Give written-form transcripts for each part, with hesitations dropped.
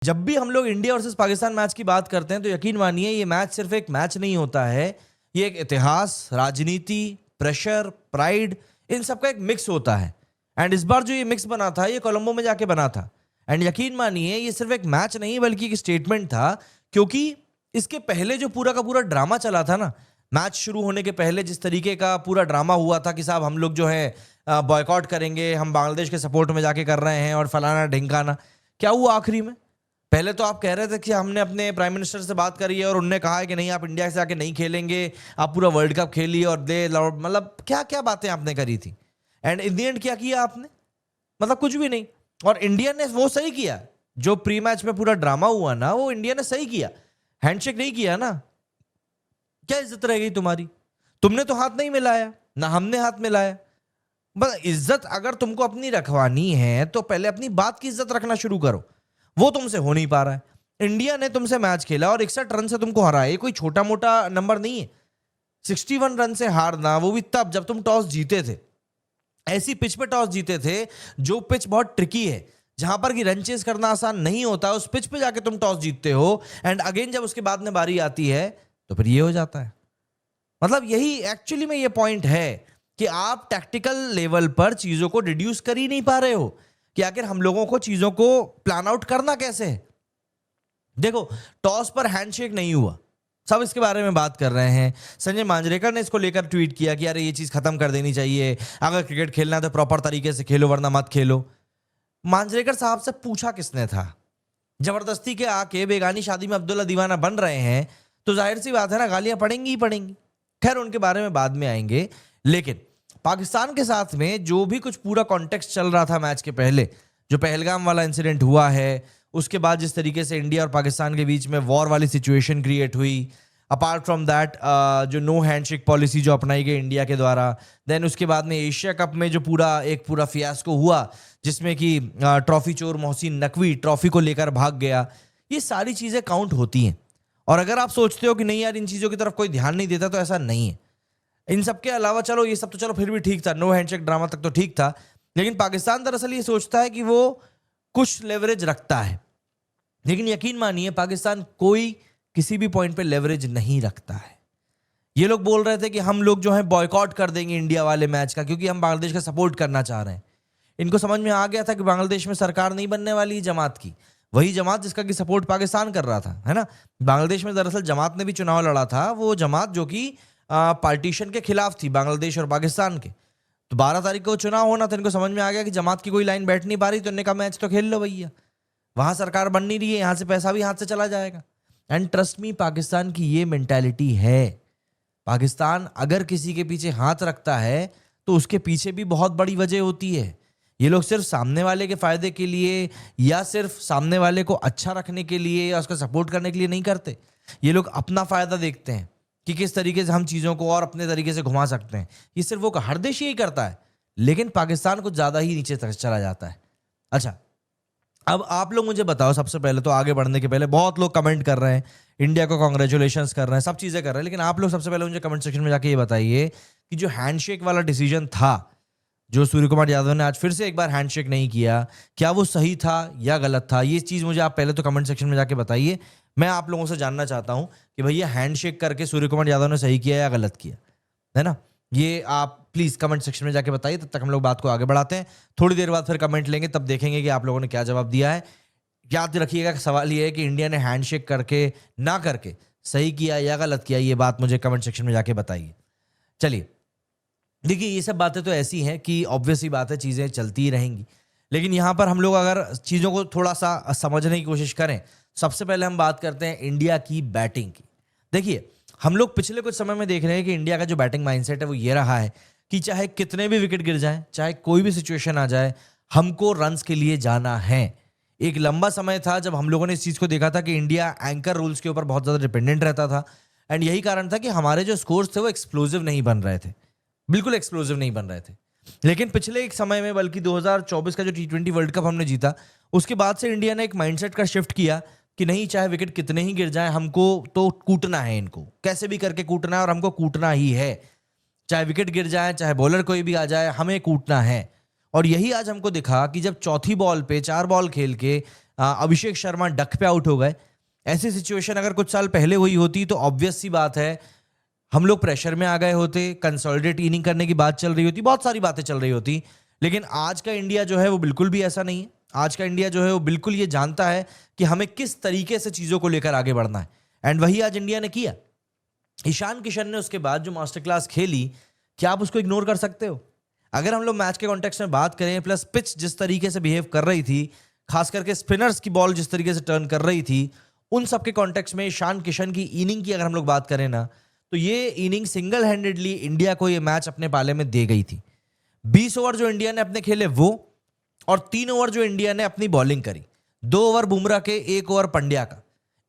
जब भी हम लोग इंडिया वर्सेस पाकिस्तान मैच की बात करते हैं तो यकीन मानिए ये मैच सिर्फ एक मैच नहीं होता है। ये एक इतिहास, राजनीति, प्रेशर, प्राइड, इन सब का एक मिक्स होता है। एंड इस बार जो ये मिक्स बना था ये कोलंबो में जाके बना था। एंड यकीन मानिए ये सिर्फ एक मैच नहीं बल्कि एक स्टेटमेंट था, क्योंकि इसके पहले जो पूरा का पूरा ड्रामा चला था ना, मैच शुरू होने के पहले जिस तरीके का पूरा ड्रामा हुआ था कि साहब हम लोग जो है बॉयकॉट करेंगे, हम बांग्लादेश के सपोर्ट में जाके कर रहे हैं और फलाना ढिंकाना, क्या हुआ आखिरी में? पहले तो आप कह रहे थे कि हमने अपने प्राइम मिनिस्टर से बात करी है और उन्होंने कहा है कि नहीं आप इंडिया से आके नहीं खेलेंगे, आप पूरा वर्ल्ड कप खेलिए और मतलब क्या क्या बातें आपने करी थी। एंड इन द एंड क्या किया आपने? मतलब कुछ भी नहीं। और इंडिया ने वो सही किया, जो प्री मैच में पूरा ड्रामा हुआ ना वो इंडिया ने सही किया। हैंडशेक नहीं किया ना, क्या इज्जत रह गई तुम्हारी? तुमने तो हाथ नहीं मिलाया ना, हमने हाथ मिलाया। बस इज्जत अगर तुमको अपनी रखवानी है तो पहले अपनी बात की इज्जत रखना शुरू करो। वो तुमसे हो नहीं पा रहा है। इंडिया ने तुमसे मैच खेला और 61 रन से तुमको हराया, ये कोई छोटा मोटा नंबर नहीं है। 61 रन से हारना, वो भी तब जब तुम टॉस जीते थे, ऐसी पिच पे टॉस जीते थे जो पिच बहुत ट्रिकी है, जहां पर कि रन चेज करना आसान नहीं होता। उस पिच पे जाके तुम टॉस जीतते हो एंड अगेन जब उसके बाद में बारी आती है तो फिर ये हो जाता है। मतलब यही एक्चुअली में ये पॉइंट है कि आप टैक्टिकल लेवल पर चीजों को रिड्यूस कर ही नहीं पा रहे हो कि आखिर हम लोगों को चीजों को प्लान आउट करना कैसे है। देखो, टॉस पर हैंडशेक नहीं हुआ, सब इसके बारे में बात कर रहे हैं। संजय मांजरेकर ने इसको लेकर ट्वीट किया कि अरे ये चीज खत्म कर देनी चाहिए, अगर क्रिकेट खेलना है तो प्रॉपर तरीके से खेलो वरना मत खेलो। मांजरेकर साहब से पूछा किसने था? जबरदस्ती के आके बेगानी शादी में अब्दुल्ला दीवाना बन रहे हैं तो जाहिर सी बात है ना, गालियां पड़ेंगी ही पड़ेंगी। खैर उनके बारे में बाद में आएंगे। लेकिन पाकिस्तान के साथ में जो भी कुछ पूरा कॉन्टेक्स्ट चल रहा था मैच के पहले, जो पहलगाम वाला इंसिडेंट हुआ है, उसके बाद जिस तरीके से इंडिया और पाकिस्तान के बीच में वॉर वाली सिचुएशन क्रिएट हुई, अपार्ट फ्रॉम दैट जो नो हैंडशेक पॉलिसी जो अपनाई गई इंडिया के द्वारा, देन उसके बाद में एशिया कप में जो पूरा फियास्को हुआ जिसमें कि ट्रॉफी चोर मोहसिन नकवी ट्रॉफी को लेकर भाग गया, ये सारी चीजें काउंट होती हैं। और अगर आप सोचते हो कि नहीं यार इन चीजों की तरफ कोई ध्यान नहीं देता, तो ऐसा नहीं है। इन सब के अलावा चलो ये सब तो चलो फिर भी ठीक था, नो हैंडशेक ड्रामा तक तो ठीक था, लेकिन पाकिस्तान दरअसल ये सोचता है कि वो कुछ लेवरेज रखता है। लेकिन यकीन मानिए पाकिस्तान कोई किसी भी पॉइंट पे लेवरेज नहीं रखता है। ये लोग बोल रहे थे कि हम लोग जो है बॉयकॉट कर देंगे इंडिया वाले मैच का क्योंकि हम बांग्लादेश का सपोर्ट करना चाह रहे हैं। इनको समझ में आ गया था कि बांग्लादेश में सरकार नहीं बनने वाली जमात की, वही जमात जिसका कि सपोर्ट पाकिस्तान कर रहा था, है ना। बांग्लादेश में दरअसल जमात ने भी चुनाव लड़ा था, वो जमात जो कि पार्टीशन के खिलाफ थी बांग्लादेश और पाकिस्तान के। तो 12 तारीख को चुनाव होना था, इनको समझ में आ गया कि जमात की कोई लाइन बैठ नहीं पा रही, तो इन्होंने कहा मैच तो खेल लो भैया, वहां सरकार बन नहीं रही है, यहां से पैसा भी हाथ से चला जाएगा। एंड ट्रस्ट मी, पाकिस्तान की ये मेंटालिटी है। पाकिस्तान अगर किसी के पीछे हाथ रखता है तो उसके पीछे भी बहुत बड़ी वजह होती है। ये लोग सिर्फ सामने वाले के फायदे के लिए या सिर्फ सामने वाले को अच्छा रखने के लिए या उसका सपोर्ट करने के लिए नहीं करते। ये लोग अपना फायदा देखते हैं कि किस तरीके से हम चीजों को और अपने तरीके से घुमा सकते हैं। ये सिर्फ वो हर देश यही करता है, लेकिन पाकिस्तान कुछ ज्यादा ही नीचे तक चला जाता है। अच्छा, अब आप लोग मुझे बताओ, सबसे पहले तो आगे बढ़ने के पहले बहुत लोग कमेंट कर रहे हैं, इंडिया को कॉन्ग्रेचुलेशंस कर रहे हैं, सब चीजें कर रहे हैं, लेकिन आप लोग सबसे पहले मुझे कमेंट सेक्शन में जाके ये बताइए कि जो हैंडशेक वाला डिसीजन था, जो सूर्य कुमार यादव ने आज फिर से एक बार हैंडशेक नहीं किया, क्या वो सही था या गलत था? ये चीज मुझे आप पहले तो कमेंट सेक्शन में जाके बताइए। मैं आप लोगों से जानना चाहता हूं कि भैया हैंडशेक करके सूर्य कुमार यादव ने सही किया या गलत किया, है ना। ये आप प्लीज कमेंट सेक्शन में जाके बताइए, तब तक हम लोग बात को आगे बढ़ाते हैं। थोड़ी देर बाद फिर कमेंट लेंगे, तब देखेंगे कि आप लोगों ने क्या जवाब दिया है। याद रखिएगा सवाल ये है कि इंडिया ने हैंडशेक करके ना करके सही किया या गलत किया, ये बात मुझे कमेंट सेक्शन में जाके बताइए। चलिए, देखिए ये सब बातें तो ऐसी हैं कि ऑब्वियस ही बात है, चीजें चलती ही रहेंगी, लेकिन यहां पर हम लोग अगर चीजों को थोड़ा सा समझने की कोशिश करें, सबसे पहले हम बात करते हैं इंडिया की बैटिंग की। देखिए, हम लोग पिछले कुछ समय में देख रहे हैं कि इंडिया का जो बैटिंग माइंडसेट है वो ये रहा है कि चाहे कितने भी विकेट गिर जाएं, चाहे कोई भी सिचुएशन आ जाए, हमको रन्स के लिए जाना है। एक लंबा समय था जब हम लोगों ने इस चीज को देखा था कि इंडिया एंकर रूल्स के ऊपर बहुत ज्यादा डिपेंडेंट रहता था, एंड यही कारण था कि हमारे जो स्कोर्स थे वो एक्सप्लोसिव नहीं बन रहे थे, बिल्कुल एक्सप्लोसिव नहीं बन रहे थे। लेकिन पिछले एक समय में, बल्कि 2024 का जो T20 वर्ल्ड कप हमने जीता, उसके बाद से इंडिया ने एक माइंडसेट का शिफ्ट किया कि नहीं, चाहे विकेट कितने ही गिर जाए, हमको तो कूटना है, इनको कैसे भी करके कूटना है और हमको कूटना ही है। चाहे विकेट गिर जाए, चाहे बॉलर कोई भी आ जाए, हमें कूटना है। और यही आज हमको दिखा कि जब चौथी बॉल पे 4 बॉल खेल के अभिषेक शर्मा डक पे आउट हो गए। ऐसी सिचुएशन अगर कुछ साल पहले हुई होती तो ऑब्वियस सी बात है हम लोग प्रेशर में आ गए होते, कंसोलिडेट इनिंग करने की बात चल रही होती, बहुत सारी बातें चल रही होती। लेकिन आज का इंडिया जो है वो बिल्कुल भी ऐसा नहीं है। आज का इंडिया जो है वो बिल्कुल ये जानता है कि हमें किस तरीके से चीजों को लेकर आगे बढ़ना है, एंड वही आज इंडिया ने किया। ईशान किशन ने उसके बाद जो मास्टर क्लास खेली, क्या आप उसको इग्नोर कर सकते हो? अगर हम लोग मैच के कॉन्टेक्स्ट में बात करें, प्लस पिच जिस तरीके से बिहेव कर रही थी, खास करके स्पिनर्स की बॉल जिस तरीके से टर्न कर रही थी, उन सब के कॉन्टेक्स्ट में ईशान किशन की इनिंग की अगर हम लोग बात करें ना, तो ये इनिंग सिंगल हैंडेडली इंडिया को ये मैच अपने पाले में दे गई थी। 20 ओवर जो इंडिया ने अपने खेले वो, और 3 ओवर जो इंडिया ने अपनी बॉलिंग करी, 2 ओवर बुमराह के, 1 ओवर पंड्या का,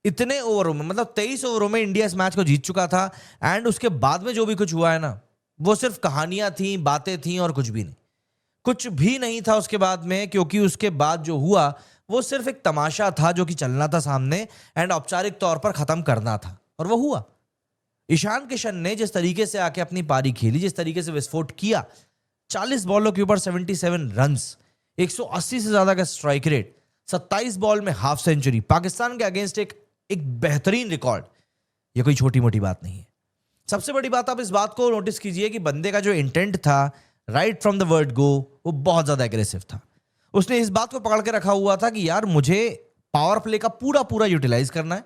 इतने ओवरों में मतलब 23 ओवरों में इंडिया इस मैच को जीत चुका था। एंड उसके बाद में जो भी कुछ हुआ है ना, वो सिर्फ कहानियां थी, बातें थी, और कुछ भी नहीं, कुछ भी नहीं था उसके बाद में, क्योंकि उसके बाद जो हुआ वो सिर्फ एक तमाशा था जो कि चलना था सामने, एंड औपचारिक तौर पर खत्म करना था, और वो हुआ। ईशान किशन ने जिस तरीके से आके अपनी पारी खेली, जिस तरीके से विस्फोट किया, 40 बॉलों के ऊपर 77 रन्स, 180 से ज्यादा का स्ट्राइक रेट, 27 बॉल में हाफ सेंचुरी, पाकिस्तान के अगेंस्ट एक बेहतरीन रिकॉर्ड। ये कोई छोटी मोटी बात नहीं है। सबसे बड़ी बात, आप इस बात को नोटिस कीजिए कि बंदे का जो इंटेंट था right from the word go, वो बहुत ज्यादा एग्रेसिव था। उसने इस बात को पकड़ के रखा हुआ था कि यार मुझे पावर प्ले का पूरा पूरा यूटिलाइज करना है,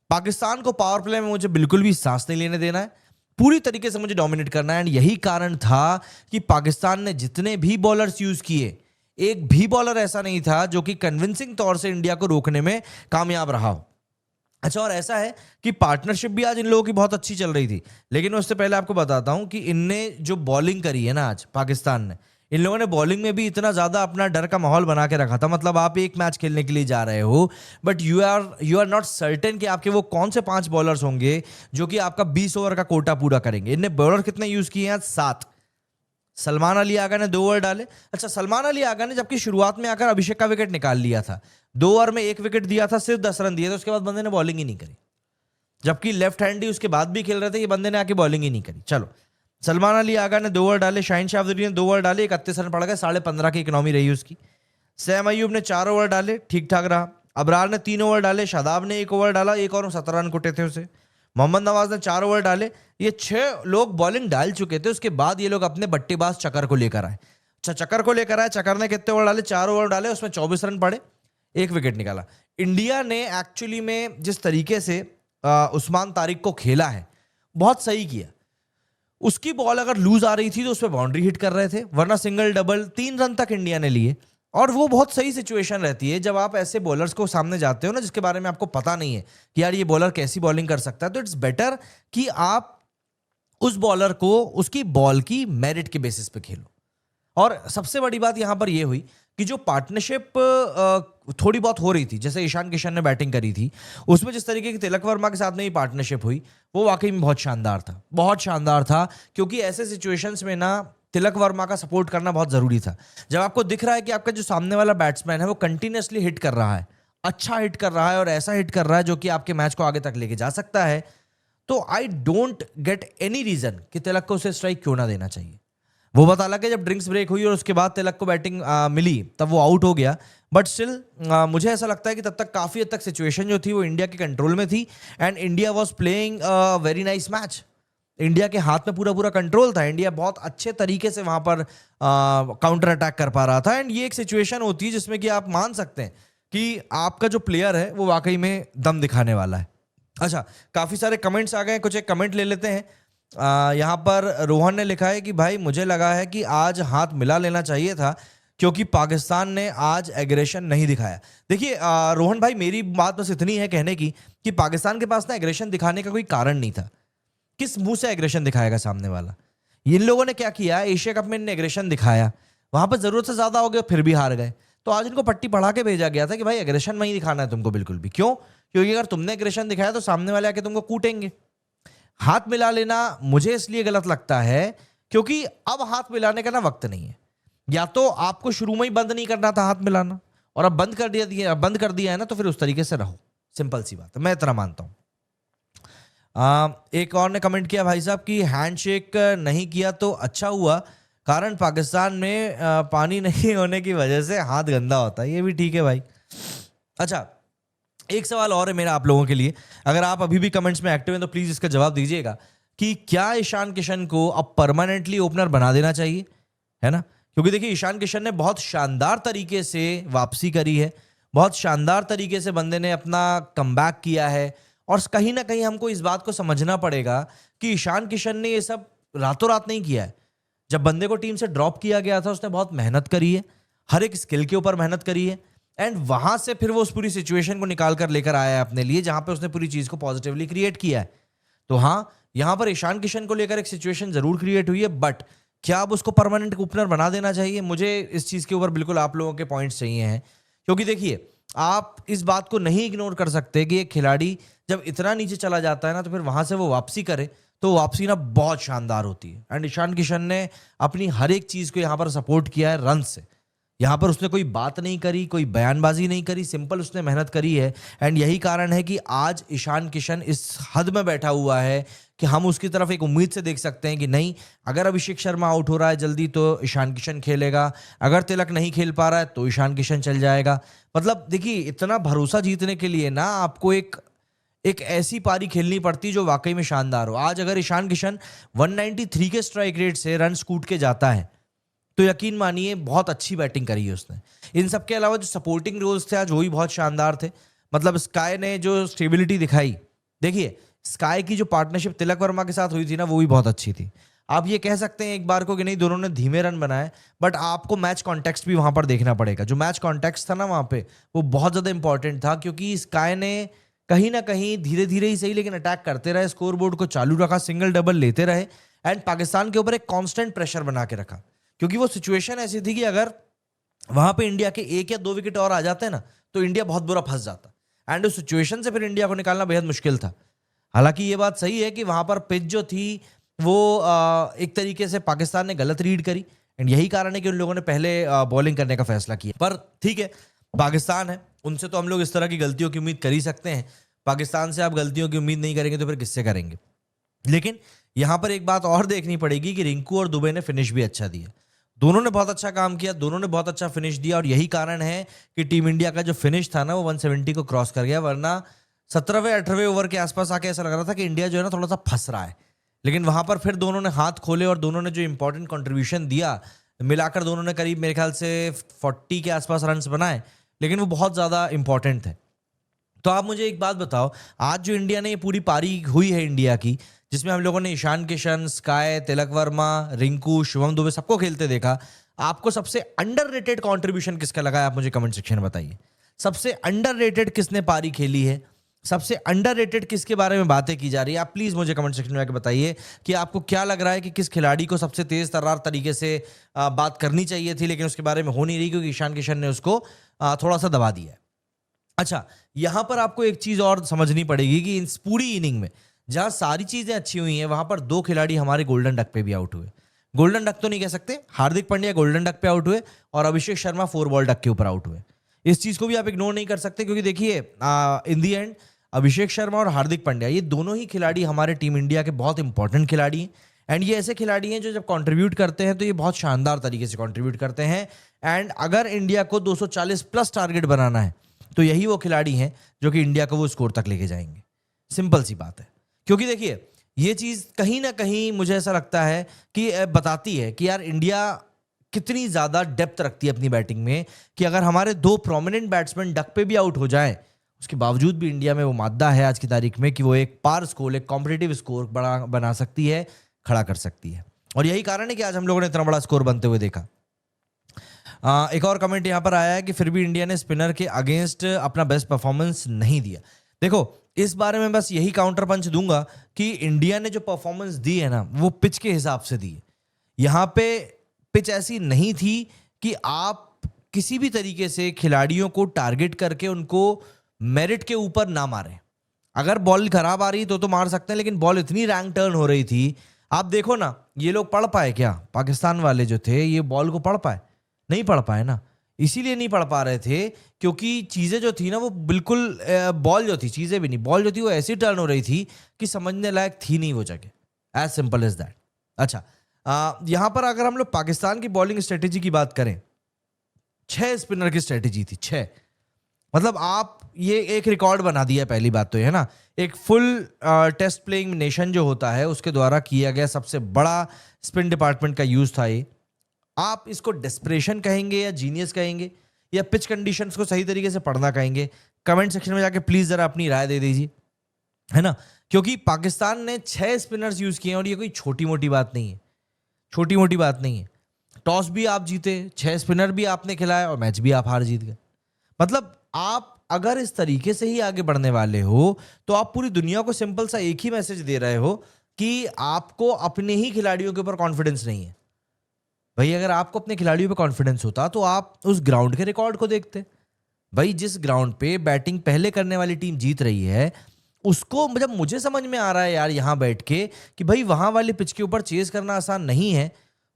पाकिस्तान को पावर प्ले में मुझे बिल्कुल भी सांस नहीं लेने देना है, पूरी तरीके से मुझे डोमिनेट करना है। एंड यही कारण था कि पाकिस्तान ने जितने भी बॉलर्स यूज किए, एक भी बॉलर ऐसा नहीं था जो कि कन्विंसिंग तौर से इंडिया को रोकने में कामयाब रहा हो। अच्छा, और ऐसा है कि पार्टनरशिप भी आज इन लोगों की बहुत अच्छी चल रही थी। लेकिन उससे पहले आपको बताता हूं कि इनने जो बॉलिंग करी है ना आज पाकिस्तान ने, इन लोगों ने बॉलिंग में भी इतना ज्यादा अपना डर का माहौल बना के रखा था। मतलब आप एक मैच खेलने के लिए जा रहे हो, but you are not certain कि आपके वो कौन से 5 बॉलर्स होंगे जो कि आपका 20 ओवर का कोटा पूरा करेंगे। इनने बॉलर कितने यूज किए हैं आज? 7। सलमान अली आगा ने 2 ओवर डाले। अच्छा, सलमान अली आगा ने जबकि शुरुआत में आकर अभिषेक का विकेट निकाल लिया था, 2 ओवर में 1 विकेट दिया था, सिर्फ 10 रन दिए थे, उसके बाद बंदे ने बॉलिंग ही नहीं करी। जबकि लेफ्ट हैंड ही उसके बाद भी खेल रहे थे, ये बंदे ने आके बॉलिंग ही नहीं करी। चलो, सलमान अली आगा ने 2 ओवर डाले, शाहीन शाह अफरीदी ने 2 ओवर डाले, 31 रन पड़ गए, 15.5 की इकोनॉमी रही उसकी। सैम अयूब ने 4 ओवर डाले, ठीक ठाक रहा। अबरार ने 3 ओवर डाले, शादाब ने 1 ओवर डाला, 1 ओवर में 17 रन कुटे थे उसे। मोहम्मद नवाज ने 4 ओवर डाले। ये 6 लोग बॉलिंग डाल चुके थे, उसके बाद ये लोग अपने बट्टेबाज चक्कर को लेकर आए। अच्छा, चक्कर को लेकर आए, चक्कर ने कितने ओवर डाले? 4 ओवर डाले, उसमें 24 रन पड़े, 1 विकेट निकाला। इंडिया ने एक्चुअली में जिस तरीके से उस्मान तारिक को खेला है, बहुत सही किया। उसकी बॉल अगर लूज आ रही थी तो उस पर बाउंड्री हिट कर रहे थे, वरना सिंगल डबल 3 रन तक इंडिया ने लिए। और वो बहुत सही सिचुएशन रहती है जब आप ऐसे बॉलर्स को सामने जाते हो ना, जिसके बारे में आपको पता नहीं है कि यार ये बॉलर कैसी बॉलिंग कर सकता है, तो इट्स बेटर कि आप उस बॉलर को उसकी बॉल की मेरिट के बेसिस पे खेलो। और सबसे बड़ी बात यहां पर यह हुई कि जो पार्टनरशिप थोड़ी बहुत हो रही थी, जैसे ईशान किशन ने बैटिंग करी थी, उसमें जिस तरीके की तिलक वर्मा के साथ में ही पार्टनरशिप हुई, वो वाकई में बहुत शानदार था, बहुत शानदार था। क्योंकि ऐसे सिचुएशंस में ना तिलक वर्मा का सपोर्ट करना बहुत जरूरी था। जब आपको दिख रहा है कि आपका जो सामने वाला बैट्समैन है वो कंटिन्यूअसली हिट कर रहा है, अच्छा हिट कर रहा है, और ऐसा हिट कर रहा है जो कि आपके मैच को आगे तक लेके जा सकता है, तो I don't get any reason कि तिलक को उसे स्ट्राइक क्यों ना देना चाहिए। वो बता लगा कि जब ड्रिंक्स ब्रेक हुई और उसके बाद तिलक को बैटिंग मिली तब वो आउट हो गया, बट स्टिल मुझे ऐसा लगता है कि तब तक काफी हद तक सिचुएशन जो थी वो इंडिया के कंट्रोल में थी, and India was playing very nice match. India के हाथ में पूरा पूरा कंट्रोल था, इंडिया बहुत अच्छे तरीके से वहां पर काउंटर अटैक कर पा रहा था। एंड ये एक सिचुएशन होती है जिसमें कि आप मान सकते हैं कि आपका जो प्लेयर है वो वाकई में दम दिखाने वाला है। अच्छा, काफी सारे कमेंट्स आ गए, कुछ एक कमेंट ले लेते हैं। यहाँ पर रोहन ने लिखा है कि भाई मुझे लगा है कि आज हाथ मिला लेना चाहिए था क्योंकि पाकिस्तान ने आज एग्रेशन नहीं दिखाया। देखिए रोहन भाई, मेरी बात बस इतनी है कहने की कि पाकिस्तान के पास ना एग्रेशन दिखाने का कोई कारण नहीं था। किस मुंह से एग्रेशन दिखाएगा सामने वाला? इन लोगों ने क्या किया, एशिया कप में इन्हें एग्रेशन दिखाया, वहां पर जरूरत से ज्यादा हो गया, फिर भी हार गए। तो आज इनको पट्टी पढ़ा के भेजा गया था कि भाई एग्रेशन नहीं दिखाना है तुमको बिल्कुल भी। क्यों? क्योंकि अगर तुमने एग्रेशन दिखाया तो सामने वाले आके तुमको कूटेंगे। हाथ मिला लेना मुझे इसलिए गलत लगता है क्योंकि अब हाथ मिलाने का ना वक्त नहीं है। या तो आपको शुरू में ही बंद नहीं करना था हाथ मिलाना, और अब बंद कर दिया है ना, तो फिर उस तरीके से रहो। सिंपल सी बात है, मैं इतना मानता हूं। एक और ने कमेंट किया भाई साहब कि हैंडशेक नहीं किया तो अच्छा हुआ, कारण पाकिस्तान में पानी नहीं होने की वजह से हाथ गंदा होता है। ये भी ठीक है भाई, अच्छा, एक सवाल और है मेरा आप लोगों के लिए, अगर आप अभी भी कमेंट्स में एक्टिव हैं तो प्लीज इसका जवाब दीजिएगा कि क्या ईशान किशन को अब परमानेंटली ओपनर बना देना चाहिए, है ना? क्योंकि देखिए ईशान किशन ने बहुत शानदार तरीके से वापसी करी है, बहुत शानदार तरीके से बंदे ने अपना कमबैक किया है, और कहीं ना कहीं हमको इस बात को समझना पड़ेगा कि ईशान किशन ने ये सब रातों रात नहीं किया है। जब बंदे को टीम से ड्रॉप किया गया था उसने बहुत मेहनत करी है, हर एक स्किल के ऊपर मेहनत करी है, एंड वहां से फिर वो उस पूरी सिचुएशन को निकाल कर लेकर आया है अपने लिए, जहां पे उसने पूरी चीज को पॉजिटिवली क्रिएट किया है। तो हाँ, यहां पर ईशान किशन को लेकर एक सिचुएशन जरूर क्रिएट हुई है, बट क्या अब उसको परमानेंट ओपनर बना देना चाहिए? मुझे इस चीज के ऊपर बिल्कुल आप लोगों के पॉइंट्स चाहिए हैं, क्योंकि देखिए आप इस बात को नहीं इग्नोर कर सकते कि एक खिलाड़ी जब इतना नीचे चला जाता है ना, तो फिर वहां से वो वापसी करे तो वापसी ना बहुत शानदार होती है। एंड ईशान किशन ने अपनी हर एक चीज को यहाँ पर सपोर्ट किया है रन से। यहाँ पर उसने कोई बात नहीं करी, कोई बयानबाजी नहीं करी, सिंपल उसने मेहनत करी है। एंड यही कारण है कि आज ईशान किशन इस हद में बैठा हुआ है कि हम उसकी तरफ एक उम्मीद से देख सकते हैं कि नहीं, अगर अभिषेक शर्मा आउट हो रहा है जल्दी तो ईशान किशन खेलेगा, अगर तिलक नहीं खेल पा रहा है तो ईशान किशन चल जाएगा। मतलब देखिए, इतना भरोसा जीतने के लिए ना आपको एक एक ऐसी पारी खेलनी पड़ती जो वाकई में शानदार हो। आज अगर ईशान किशन 193 के स्ट्राइक रेट से रन कूट के जाता है तो यकीन मानिए बहुत अच्छी बैटिंग करी है उसने। इन सब के अलावा जो सपोर्टिंग रोल्स थे आज वो भी बहुत शानदार थे। मतलब स्काई ने जो स्टेबिलिटी दिखाई, देखिए स्काई की जो पार्टनरशिप तिलक वर्मा के साथ हुई थी ना, वो भी बहुत अच्छी थी। आप ये कह सकते हैं एक बार को कि नहीं दोनों ने धीमे रन बनाए, बट आपको मैच कॉन्टेक्स्ट भी वहां पर देखना पड़ेगा। जो मैच कॉन्टेक्स्ट था ना वहां पे, वो बहुत ज्यादा इंपॉर्टेंट था, क्योंकि स्काई ने कहीं ना कहीं धीरे धीरे ही सही लेकिन अटैक करते रहे, स्कोर बोर्ड को चालू रखा, सिंगल डबल लेते रहे, एंड पाकिस्तान के ऊपर एक कांस्टेंट प्रेशर बना के रखा। क्योंकि वो सिचुएशन ऐसी थी कि अगर वहां पे इंडिया के 1 या 2 विकेट और आ जाते ना तो इंडिया बहुत बुरा फंस जाता, एंड उस सिचुएशन से फिर इंडिया को निकालना बेहद मुश्किल था। हालांकि ये बात सही है कि वहां पर पिच जो थी वो एक तरीके से पाकिस्तान ने गलत रीड करी, एंड यही कारण है कि उन लोगों ने पहले बॉलिंग करने का फैसला किया। पर ठीक है, पाकिस्तान है, उनसे तो हम लोग इस तरह की गलतियों की उम्मीद कर ही सकते हैं। पाकिस्तान से आप गलतियों की उम्मीद नहीं करेंगे तो फिर किससे करेंगे? लेकिन यहां पर एक बात और देखनी पड़ेगी कि रिंकू और दुबे ने फिनिश भी अच्छा दिया। दोनों ने बहुत अच्छा काम किया, दोनों ने बहुत अच्छा फिनिश दिया, और यही कारण है कि टीम इंडिया का जो फिनिश था ना वो 170 को क्रॉस कर गया। वरना 17वें 18वें ओवर के आसपास आके ऐसा लग रहा था कि इंडिया जो है ना थोड़ा सा फंस रहा है। लेकिन वहां पर फिर दोनों ने हाथ खोले और दोनों ने जो इंपॉर्टेंट कंट्रीब्यूशन दिया, मिलाकर दोनों ने करीब मेरे ख्याल से 40 के आसपास रन बनाए, लेकिन वो बहुत ज्यादा इंपॉर्टेंट थे। तो आप मुझे एक बात बताओ, आज जो इंडिया ने ये पूरी पारी हुई है इंडिया की, जिसमें हम लोगों ने ईशान किशन, स्काई, तिलक वर्मा, रिंकू, शिवम दुबे सबको खेलते देखा, आपको सबसे अंडररेटेड कंट्रीब्यूशन किसका लगा है? आप मुझे कमेंट सेक्शन में बताइए। सबसे अंडररेटेड किसने पारी खेली है? सबसे अंडररेटेड किसके बारे में बातें की जा रही है? आप प्लीज मुझे कमेंट सेक्शन में आके बताइए कि आपको क्या लग रहा है कि किस खिलाड़ी को सबसे तेज तर्रार तरीके से बात करनी चाहिए थी, लेकिन उसके बारे में हो नहीं रही क्योंकि ईशान किशन ने उसको थोड़ा सा दबा दिया है। अच्छा, यहां पर आपको एक चीज और समझनी पड़ेगी कि इस पूरी इनिंग में जहां सारी चीजें अच्छी हुई हैं, वहां पर 2 खिलाड़ी हमारे गोल्डन डक पे भी आउट हुए। गोल्डन डक तो नहीं कह सकते, हार्दिक पांड्या गोल्डन डक पे आउट हुए और अभिषेक शर्मा 4 बॉल डक के ऊपर आउट हुए। इस चीज को भी आप इग्नोर नहीं कर सकते, क्योंकि देखिए इन दी एंड अभिषेक शर्मा और हार्दिक पांड्या ये दोनों ही खिलाड़ी हमारे टीम इंडिया के बहुत इंपॉर्टेंट खिलाड़ी हैं। एंड ये ऐसे खिलाड़ी हैं जो जब कंट्रीब्यूट करते हैं तो ये बहुत शानदार तरीके से कंट्रीब्यूट करते हैं। एंड अगर इंडिया को 240 प्लस टारगेट बनाना है तो यही वो खिलाड़ी हैं जो कि इंडिया को वो स्कोर तक लेके जाएंगे। सिंपल सी बात है। क्योंकि देखिए ये चीज कहीं ना कहीं मुझे ऐसा लगता है कि बताती है कि यार इंडिया कितनी ज्यादा डेप्थ रखती है अपनी बैटिंग में, कि अगर हमारे 2 प्रोमिनेंट बैट्समैन डक पे भी आउट हो जाए, उसके बावजूद भी इंडिया में वो मादा है आज की तारीख में कि वो एक पार स्कोर, एक कॉम्पिटिटिव स्कोर बना सकती है, खड़ा कर सकती है। और यही कारण है कि आज हम लोगों ने इतना बड़ा स्कोर बनते हुए देखा। एक और कमेंट यहां पर आया है कि फिर भी इंडिया ने स्पिनर के अगेंस्ट अपना बेस्ट परफॉर्मेंस नहीं दिया। देखो, इस बारे में बस यही काउंटर पंच दूंगा कि इंडिया ने जो परफॉर्मेंस दी है ना वो पिच के हिसाब से दी है। यहां पे पिच ऐसी नहीं थी कि आप किसी भी तरीके से खिलाड़ियों को टारगेट करके उनको मेरिट के ऊपर ना मारें। अगर बॉल खराब आ रही तो मार सकते हैं, लेकिन बॉल इतनी रैंक टर्न हो रही थी, आप देखो ना, ये लोग पढ़ पाए क्या? पाकिस्तान वाले जो थे ये बॉल को पढ़ पाए? नहीं पढ़ पाए ना। इसीलिए नहीं पढ़ पा रहे थे क्योंकि चीजें जो थी ना वो बिल्कुल बॉल जो थी, चीजें भी नहीं, बॉल जो थी वो ऐसी टर्न हो रही थी कि समझने लायक थी नहीं वो जगह। As simple as that. अच्छा, यहां पर अगर हम लोग पाकिस्तान की बॉलिंग स्ट्रेटेजी की बात करें, 6 स्पिनर की स्ट्रेटेजी थी, 6। मतलब आप ये एक रिकॉर्ड बना दिया पहली बात तो ये है ना, एक फुल टेस्ट प्लेइंग नेशन जो होता है उसके द्वारा किया गया सबसे बड़ा स्पिन डिपार्टमेंट का यूज था ये। आप इसको डेस्परेशन कहेंगे या जीनियस कहेंगे या पिच कंडीशंस को सही तरीके से पढ़ना कहेंगे, कमेंट सेक्शन में जाके प्लीज जरा अपनी राय दे दीजिए, है ना। क्योंकि पाकिस्तान ने 6 स्पिनर्स यूज किए और ये कोई छोटी मोटी बात नहीं है, छोटी मोटी बात नहीं है। टॉस भी आप जीते, 6 स्पिनर भी आपने खिलाए और मैच भी आप हार जीत गए। मतलब आप अगर इस तरीके से ही आगे बढ़ने वाले हो तो आप पूरी दुनिया को सिंपल सा एक ही मैसेज दे रहे हो कि आपको अपने ही खिलाड़ियों के ऊपर कॉन्फिडेंस नहीं है। भाई अगर आपको अपने खिलाड़ियों पे कॉन्फिडेंस होता तो आप उस ग्राउंड के रिकॉर्ड को देखते। भाई जिस ग्राउंड पे बैटिंग पहले करने वाली टीम जीत रही है उसको, जब मुझे समझ में आ रहा है यार यहां बैठ के कि भाई वहां वाली पिच के ऊपर चेज करना आसान नहीं है,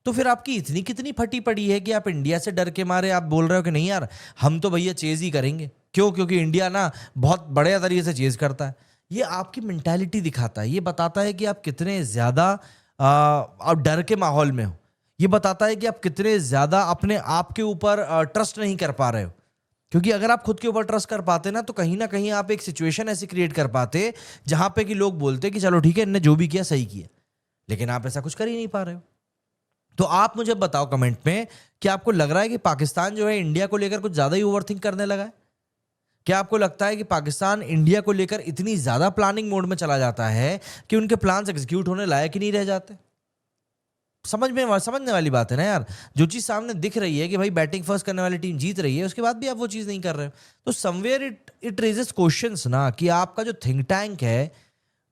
तो फिर आपकी इतनी कितनी फटी पड़ी है कि आप इंडिया से डर के मारे आप बोल रहे हो कि नहीं यार हम तो भैया चेज ही करेंगे। क्यों? क्योंकि इंडिया ना बहुत बड़े तरीके से चेज करता है। ये आपकी मेंटालिटी दिखाता है, ये बताता है कि आप कितने ज्यादा आप डर के माहौल में हो। ये बताता है कि आप कितने ज्यादा अपने आप के ऊपर ट्रस्ट नहीं कर पा रहे हो। क्योंकि अगर आप खुद के ऊपर ट्रस्ट कर पाते ना तो कहीं ना कहीं आप एक सिचुएशन ऐसी क्रिएट कर पाते जहां पे कि लोग बोलते कि चलो ठीक है इनने जो भी किया सही किया, लेकिन आप ऐसा कुछ कर ही नहीं पा रहे हो। तो आप मुझे बताओ कमेंट में कि आपको लग रहा है कि पाकिस्तान जो है इंडिया को लेकर कुछ ज्यादा ही ओवरथिंक करने लगा है? क्या आपको लगता है कि पाकिस्तान इंडिया को लेकर इतनी ज्यादा प्लानिंग मोड में चला जाता है कि उनके प्लान्स एग्जीक्यूट होने लायक ही नहीं रह जाते? समझने वाली बात है ना यार। जो चीज सामने दिख रही है कि भाई बैटिंग फर्स्ट करने वाली टीम जीत रही है, उसके बाद भी आप वो चीज नहीं कर रहे हो, तो समवेयर इट रेजेस क्वेश्चंस ना कि आपका जो थिंक टैंक है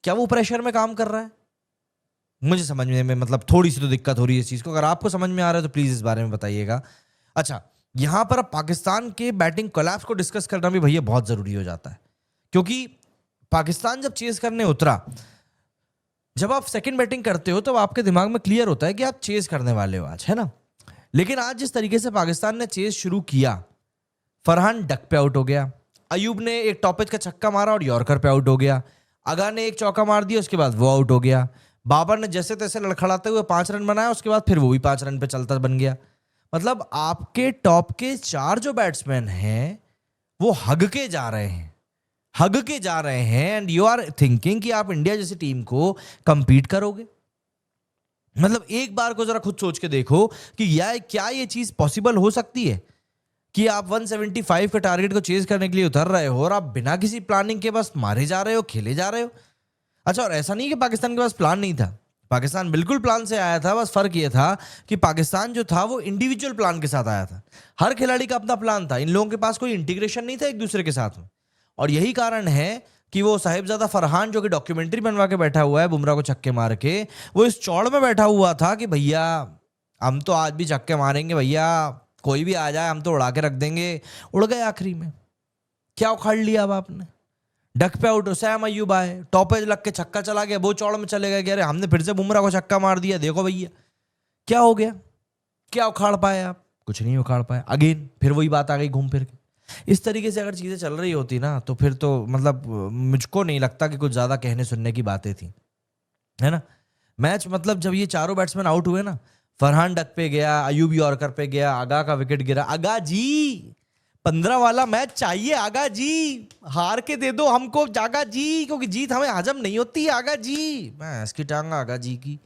क्या वो प्रेशर में काम कर रहा है। मुझे समझने में मतलब थोड़ी सी तो दिक्कत हो रही है इस चीज को। अगर आपको समझ में आ रहा है तो प्लीज इस बारे में बताइएगा। अच्छा, यहां पर अब पाकिस्तान के बैटिंग कोलैप्स को डिस्कस करना भी भैया बहुत जरूरी हो जाता है, क्योंकि पाकिस्तान जब चेज करने उतरा, जब आप सेकंड बैटिंग करते हो तो आपके दिमाग में क्लियर होता है कि आप चेज करने वाले हो आज, है ना। लेकिन आज जिस तरीके से पाकिस्तान ने चेज शुरू किया, फरहान डक पे आउट हो गया, अयूब ने एक टॉप एज का छक्का मारा और यॉर्कर पे आउट हो गया, अगा ने एक चौका मार दिया, उसके बाद वो आउट हो गया, बाबर ने जैसे तैसे लड़खड़ाते हुए 5 रन बनाया, उसके बाद फिर वो भी 5 रन पे चलता बन गया। मतलब आपके टॉप के 4 जो बैट्समैन हैं वो हग के जा रहे हैं, हग के जा रहे हैं, एंड यू आर थिंकिंग कि आप इंडिया जैसी टीम को कंपीट करोगे। मतलब एक बार को जरा खुद सोच के देखो कि क्या ये चीज पॉसिबल हो सकती है कि आप 175 के टारगेट को चेज करने के लिए उतर रहे हो और आप बिना किसी प्लानिंग के बस मारे जा रहे हो, खेले जा रहे हो। अच्छा, और ऐसा नहीं कि पाकिस्तान के पास प्लान नहीं था, पाकिस्तान बिल्कुल प्लान से आया था। बस फर्क ये था कि पाकिस्तान जो था वो इंडिविजुअल प्लान के साथ आया था, हर खिलाड़ी का अपना प्लान था। इन लोगों के पास कोई इंटीग्रेशन नहीं था एक दूसरे के साथ में, और यही कारण है कि वो साहिबजादा फरहान जो कि डॉक्यूमेंट्री बनवा के बैठा हुआ है बुमराह को छक्के मार के, वो इस चौड़ में बैठा हुआ था कि भैया हम तो आज भी छक्के मारेंगे भैया, कोई भी आ जाए हम तो उड़ा के रख देंगे। उड़ गए आखिरी में, क्या उखाड़ लिया अब आपने। डक पे आउट, सैम अय्यूब आए, टॉप एज लग के छक्का चला गया, वो चौड़ में चले गए कि अरे हमने फिर से बुमराह को छक्का मार दिया, देखो भैया क्या हो गया। क्या उखाड़ पाए आप? कुछ नहीं उखाड़ पाए। अगेन फिर वही बात आ गई घूम फिर के। इस तरीके से अगर चीजें चल रही होती ना तो फिर तो मतलब मुझको नहीं लगता कि कुछ ज्यादा कहने सुनने की बातें थी, है ना। मैच मतलब जब ये चारों बैट्समैन आउट हुए ना, फरहान डक पे गया, अयूब यॉर्कर पे गया, आगा का विकेट गिरा। आगा जी 15 वाला मैच चाहिए, आगा जी हार के दे दो हमको आगा जी, क्योंकि जीत हमें हजम नहीं होती है आगा जी। मैं इसकी टांग आगा जी की,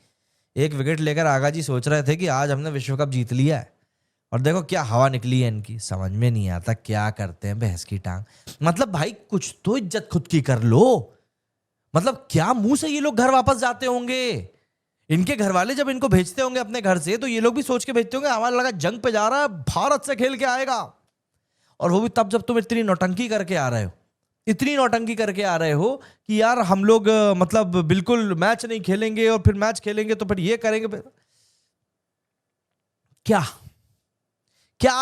एक विकेट लेकर आगा जी सोच रहे थे कि आज हमने विश्व कप जीत लिया है, और देखो क्या हवा निकली है इनकी। समझ में नहीं आता क्या करते हैं भैंस की टांग। मतलब भाई कुछ तो इज्जत खुद की कर लो। मतलब क्या मुंह से ये लोग घर वापस जाते होंगे? इनके घर वाले जब इनको भेजते होंगे अपने घर से तो ये लोग भी सोच के भेजते होंगे हमारा लगा जंग पे जा रहा है, भारत से खेल के आएगा। और वो भी तब जब तुम इतनी नौटंकी करके आ रहे हो, इतनी नौटंकी करके आ रहे हो कि यार हम लोग मतलब बिल्कुल मैच नहीं खेलेंगे, और फिर मैच खेलेंगे तो फिर ये करेंगे। क्या क्या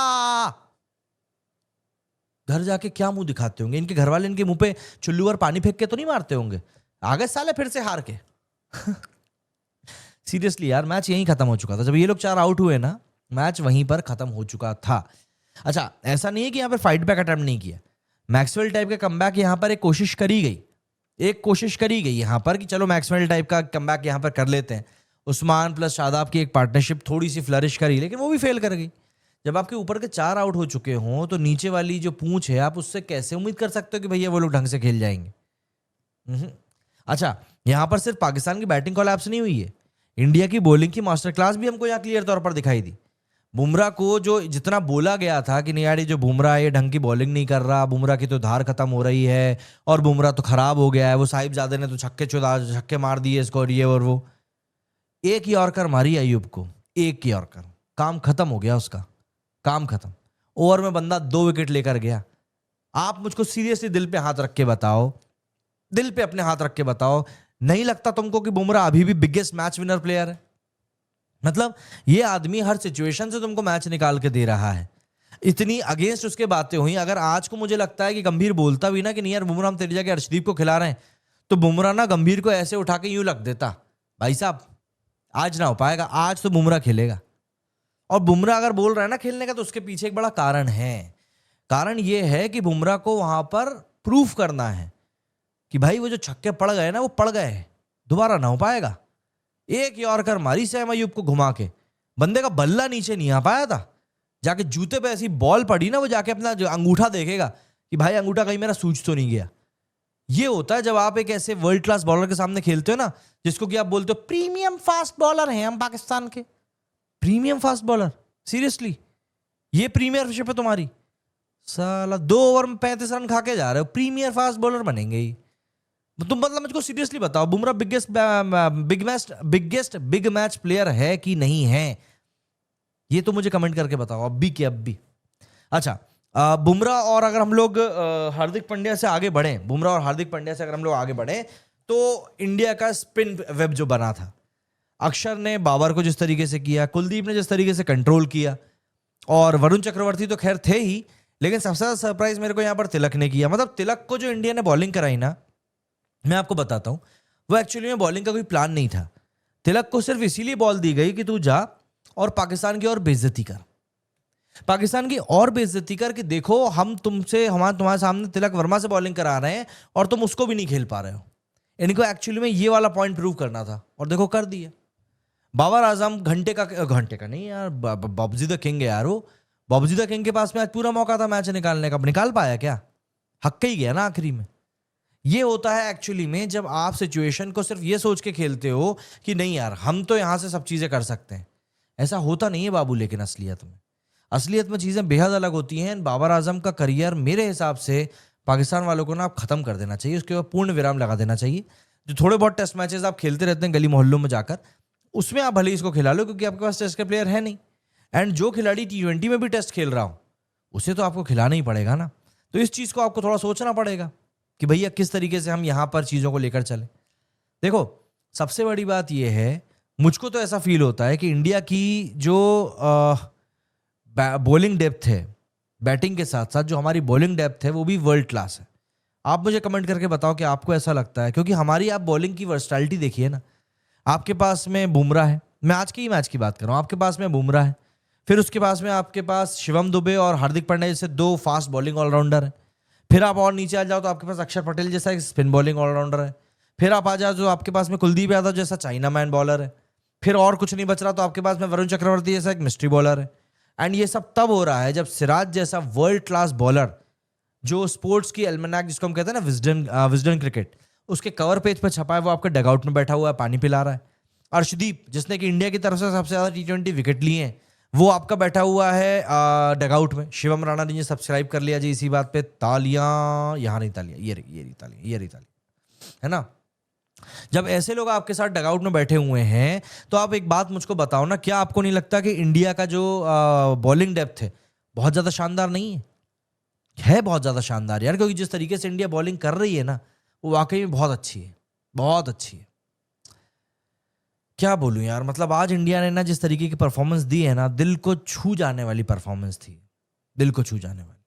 घर जाके क्या मुंह दिखाते होंगे? इनके घर वाले इनके मुंह पे चुल्लू और पानी फेंक के तो नहीं मारते होंगे? आ गए साले फिर से हार के। सीरियसली यार, मैच यहीं खत्म हो चुका था जब ये लोग 4 आउट हुए ना, मैच वहीं पर खत्म हो चुका था। अच्छा, ऐसा नहीं है कि यहाँ पर फाइट बैक अटेम्प्ट नहीं किया। मैक्सवेल टाइप का कमबैक यहाँ पर एक कोशिश करी गई, यहाँ पर कि चलो मैक्सवेल टाइप का कमबैक यहाँ पर कर लेते हैं। उस्मान प्लस शादाब की एक पार्टनरशिप थोड़ी सी फ्लरिश करी, लेकिन वो भी फेल कर गई। जब आपके ऊपर के 4 आउट हो चुके हों तो नीचे वाली जो पूंछ है आप उससे कैसे उम्मीद कर सकते हो कि भैया वो लोग ढंग से खेल जाएंगे? हम्म। अच्छा, यहां पर सिर्फ पाकिस्तान की बैटिंग कोलैप्स नहीं हुई है, इंडिया की बॉलिंग की मास्टर क्लास भी हमको यहाँ क्लियर तौर पर दिखाई दी। बुमराह को जो जितना बोला गया था कि नहीं यार ये जो बुमराह है ये ढंग की बॉलिंग नहीं कर रहा, बुमराह की तो धार खत्म हो रही है और बुमराह तो खराब हो गया है, वो साहिबजादे ने तो छक्के मार दिए इसको और ये और वो। एक यॉर्कर मारी अयूब को, एक यॉर्कर, काम खत्म हो गया उसका, काम खत्म। ओवर में बंदा 2 विकेट लेकर गया। आप मुझको सीरियसली दिल पे हाथ रख के बताओ, दिल पे अपने हाथ रख के बताओ, नहीं लगता तुमको कि बुमराह अभी भी बिगेस्ट मैच विनर प्लेयर है? मतलब ये आदमी हर सिचुएशन से तुमको मैच निकाल के दे रहा है। इतनी अगेंस्ट उसके बातें हुई। अगर आज को मुझे लगता है कि गंभीर बोलता भी ना कि नहीं यार बुमराह हम तेरी जगह अर्शदीप को खिला रहे हैं, तो बुमराह ना गंभीर को ऐसे उठा के यूं लग देता, भाई साहब आज ना हो पाएगा, आज तो बुमराह खेलेगा। और बुमराह अगर बोल रहा है ना खेलने का, तो उसके पीछे एक बड़ा कारण है। कारण ये है कि बुमराह को वहां पर प्रूफ करना है कि भाई वो जो छक्के पड़ गए ना वो पड़ गए, दोबारा ना हो पाएगा। एक यॉर्कर मारी सैम अयूब को घुमा के, बंदे का बल्ला नीचे नहीं आ पाया था, जाके जूते पे ऐसी बॉल पड़ी ना, वो जाके अपना जो अंगूठा देखेगा कि भाई अंगूठा कहीं मेरा सूझ तो नहीं गया। ये होता है जब आप एक ऐसे वर्ल्ड क्लास बॉलर के सामने खेलते हो ना, जिसको कि आप बोलते हो प्रीमियम फास्ट बॉलर हैं हम पाकिस्तान के, प्रीमियम फास्ट बॉलर। सीरियसली ये प्रीमियरशिप है तुम्हारी? साला 2 ओवर में 35 रन खा के जा रहे हो, प्रीमियर फास्ट बॉलर बनेंगे ही तुम? मतलब मुझको सीरियसली बताओ, बुमराह बिग मैच प्लेयर है कि नहीं है? ये तो मुझे कमेंट करके बताओ अब भी कि अब भी। अच्छा, बुमराह और अगर हम लोग हार्दिक पांड्या से आगे बढ़े, बुमराह और हार्दिक पांड्या से अगर हम लोग आगे बढ़े, तो इंडिया का स्पिन वेब जो बना था, अक्षर ने बाबर को जिस तरीके से किया, कुलदीप ने जिस तरीके से कंट्रोल किया, और वरुण चक्रवर्ती तो खैर थे ही, लेकिन सबसे ज्यादा सरप्राइज मेरे को यहां पर तिलक ने किया। मतलब तिलक को जो इंडिया ने बॉलिंग कराई ना, मैं आपको बताता हूं, वो एक्चुअली में बॉलिंग का कोई प्लान नहीं था। तिलक को सिर्फ इसीलिए बॉल दी गई कि तू जा और पाकिस्तान की और बेइज्जती कर, पाकिस्तान की और बेइज्जती कर कि देखो हम तुम्हारे सामने तिलक वर्मा से बॉलिंग करा रहे हैं और तुम उसको भी नहीं खेल पा रहे हो। इनको एक्चुअली में ये वाला पॉइंट प्रूव करना था, और देखो कर दिया। बाबर आजम घंटे का नहीं यार, बाबूजी द किंग है यार वो। बाबूजी द किंग के पास में आज पूरा मौका था मैच निकालने का, निकाल पाया क्या? हक ही गया ना आखिरी में। ये होता है एक्चुअली में जब आप सिचुएशन को सिर्फ ये सोच के खेलते हो कि नहीं यार हम तो यहां से सब चीजें कर सकते हैं। ऐसा होता नहीं है बाबू, लेकिन असलियत में चीजें बेहद अलग होती हैं। बाबर आजम का करियर मेरे हिसाब से पाकिस्तान वालों को ना आप खत्म कर देना चाहिए, उसके बाद पूर्ण विराम लगा देना चाहिए। जो थोड़े बहुत टेस्ट मैचेस आप खेलते रहते हैं गली मोहल्लों में जाकर, उसमें आप भले इसको खिला लो, क्योंकि आपके पास टेस्ट के प्लेयर है नहीं। एंड जो खिलाड़ी T20 में भी टेस्ट खेल रहा हो उसे तो आपको खिलाना ही पड़ेगा ना। तो इस चीज को आपको थोड़ा सोचना पड़ेगा कि भैया किस तरीके से हम यहां पर चीजों को लेकर चले। देखो सबसे बड़ी बात यह है, मुझको तो ऐसा फील होता है कि इंडिया की जो बॉलिंग डेप्थ है, बैटिंग के साथ साथ जो हमारी बॉलिंग डेप्थ है वो भी वर्ल्ड क्लास है। आप मुझे कमेंट करके बताओ कि आपको ऐसा लगता है? क्योंकि हमारी आप बॉलिंग की वर्सटैलिटी देखिए ना, आपके पास में बुमराह है, मैं आज के ही मैच की बात कर रहा हूं, आपके पास में बुमराह है, फिर उसके पास में आपके पास शिवम दुबे और हार्दिक पांड्या जैसे 2 फास्ट बॉलिंग ऑलराउंडर है। फिर आप और नीचे आ जाओ तो आपके पास अक्षर पटेल जैसा एक स्पिन बॉलिंग ऑलराउंडर है। फिर आप आ जाओ तो आपके पास में कुलदीप यादव जैसा चाइना मैन बॉलर है। फिर और कुछ नहीं बच रहा तो आपके पास में वरुण चक्रवर्ती जैसा एक मिस्ट्री बॉलर है। एंड ये सब तब हो रहा है जब सिराज जैसा वर्ल्ड क्लास बॉलर, जो स्पोर्ट्स की एल्मेनाक जिसको हम कहते हैं ना, विजडन क्रिकेट, उसके कवर पेज पर छपा है, वो आपके डगआउट में बैठा हुआ है, पानी पिला रहा है। अर्शदीप जिसने कि इंडिया की तरफ से सबसे ज्यादा T20 विकेट लिए हैं, वो आपका बैठा हुआ है डगआउट में। शिवम राणा ने सब्सक्राइब कर लिया जी इसी बात पे, तालियां, यहाँ नहीं तालियां, ये रही तालियां, ये रही तालियां, है ना। जब ऐसे लोग आपके साथ डगआउट में बैठे हुए हैं तो आप एक बात मुझको बताओ ना, क्या आपको नहीं लगता कि इंडिया का जो बॉलिंग डेप्थ है बहुत ज्यादा शानदार नहीं है? बहुत ज्यादा शानदार यार, क्योंकि जिस तरीके से इंडिया बॉलिंग कर रही है ना, वो वाकई में बहुत अच्छी है, बहुत अच्छी है। क्या बोलूं यार, मतलब आज इंडिया ने ना जिस तरीके की परफॉर्मेंस दी है ना, दिल को छू जाने वाली परफॉर्मेंस थी, दिल को छू जाने वाली।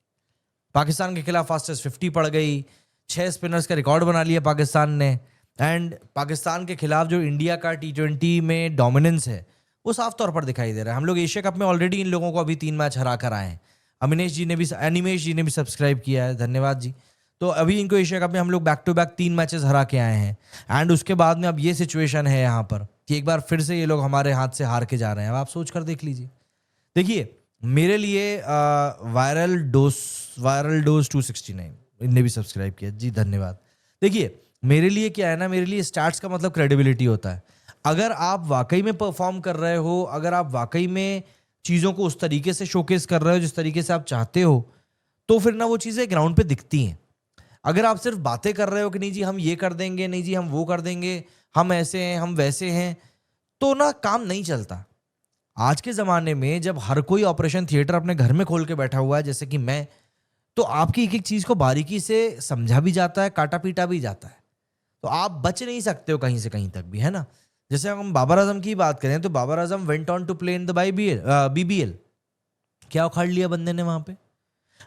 पाकिस्तान के खिलाफ फास्टेस्ट 50 पड़ गई, 6 स्पिनर्स का रिकॉर्ड बना लिया पाकिस्तान ने। एंड पाकिस्तान के खिलाफ जो इंडिया का T20 में डोमिनेंस है वो साफ तौर पर दिखाई दे रहा है। हम लोग एशिया कप में ऑलरेडी इन लोगों को अभी 3 मैच हरा कर आए हैं। अनिमेश जी ने भी सब्सक्राइब किया है, धन्यवाद जी। तो अभी इनको एशिया कप में हम लोग बैक टू बैक 3 मैचेस हरा के आए हैं। एंड उसके बाद में अब ये सिचुएशन है यहाँ पर कि एक बार फिर से ये लोग हमारे हाथ से हार के जा रहे हैं। अब आप सोच कर देख लीजिए। देखिए मेरे लिए वायरल डोज 269 इनने भी सब्सक्राइब किया जी, धन्यवाद। देखिए मेरे लिए क्या है ना, मेरे लिए स्टार्ट्स का मतलब क्रेडिबिलिटी होता है। अगर आप वाकई में परफॉर्म कर रहे हो, अगर आप वाकई में चीज़ों को उस तरीके से शोकेस कर रहे हो जिस तरीके से आप चाहते हो, तो फिर ना वो चीज़ें ग्राउंड पे दिखती हैं। अगर आप सिर्फ बातें कर रहे हो कि नहीं जी हम ये कर देंगे, नहीं जी हम वो कर देंगे, हम ऐसे हैं, हम वैसे हैं, तो ना काम नहीं चलता। आज के ज़माने में जब हर कोई ऑपरेशन थिएटर अपने घर में खोल के बैठा हुआ है जैसे कि मैं, तो आपकी एक-एक चीज़ को बारीकी से समझा भी जाता है, काटा-पीटा भी जाता है। तो आप बच नहीं सकते हो कहीं से कहीं तक भी, है ना? जैसे हम बाबर आज़म की बात करें तो Babar Azam went on to play in the BBL. क्या उखाड़ लिया बंदे ने वहाँ पे?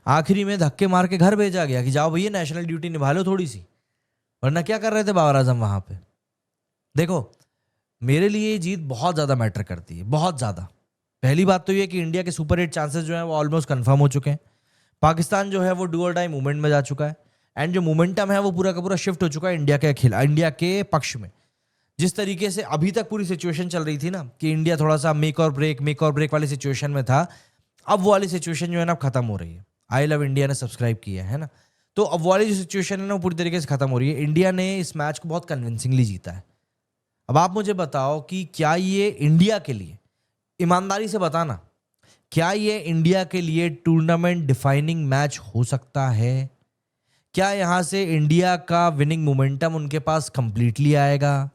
आखिरी में धक्के मार के घर भेजा गया कि जाओ भैया नेशनल ड्यूटी निभा लो थोड़ी-सी। वरना क्या कर रहे थे बाबर आज़म वहाँ पे? देखो, मेरे लिए ये जीत बहुत ज़्यादा मैटर करती है, बहुत ज़्यादा। पहली बात तो ये है कि इंडिया के सुपर 8 चांसेस जो हैं वो ऑलमोस्ट कन्फर्म हो चुके हैं। पाकिस्तान जो है वो डू और डाई मूवमेंट में जा चुका है, एंड जो मोमेंटम है वो पूरा का पूरा शिफ्ट हो चुका है इंडिया के पक्ष में। जिस तरीके से अभी तक पूरी सिचुएशन चल रही थी ना कि इंडिया थोड़ा सा मेक और ब्रेक वाली सिचुएशन में था, अब वो वाली सिचुएशन जो है ना अब खत्म हो रही है। आई लव इंडिया ने सब्सक्राइब किया है ना, तो अब वो वाली जो सिचुएशन है ना वो पूरी तरीके से खत्म हो रही है। इंडिया ने इस मैच को बहुत कन्विंसिंगली जीता है। अब आप मुझे बताओ कि क्या ये इंडिया के लिए, ईमानदारी से बताना, क्या ये इंडिया के लिए टूर्नामेंट डिफाइनिंग मैच हो सकता है? क्या यहाँ से इंडिया का विनिंग मोमेंटम उनके पास कंप्लीटली आएगा?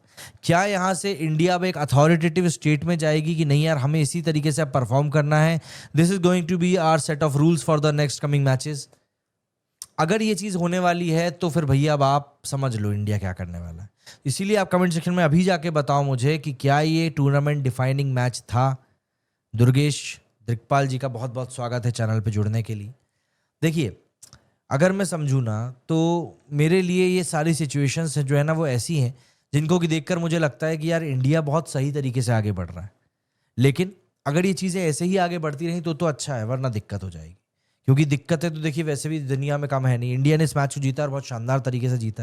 क्या यहाँ से इंडिया अब एक अथॉरिटेटिव स्टेट में जाएगी कि नहीं यार हमें इसी तरीके से अब परफॉर्म करना है, this is going to be our set of rules for the next coming matches? अगर ये चीज़ होने वाली है तो फिर भैया अब आप समझ लो इंडिया क्या करने वाला है। इसीलिए आप कमेंट सेक्शन में अभी जाके बताओ मुझे कि क्या ये टूर्नामेंट डिफाइनिंग मैच था। दुर्गेश दिग्पाल जी का बहुत बहुत स्वागत है चैनल पे जुड़ने के लिए। देखिए, अगर मैं समझूँ ना तो मेरे लिए ये सारी सिचुएशंस जो है ना वो ऐसी हैं जिनको कि देखकर मुझे लगता है कि यार इंडिया बहुत सही तरीके से आगे बढ़ रहा है। लेकिन अगर ये चीज़ें ऐसे ही आगे बढ़ती रहीं तो अच्छा है, वरना दिक्कत हो जाएगी। क्योंकि दिक्कतें तो देखिए वैसे भी दुनिया में कम है नहीं। इंडिया ने इस मैच को जीता और बहुत शानदार तरीके से जीता है।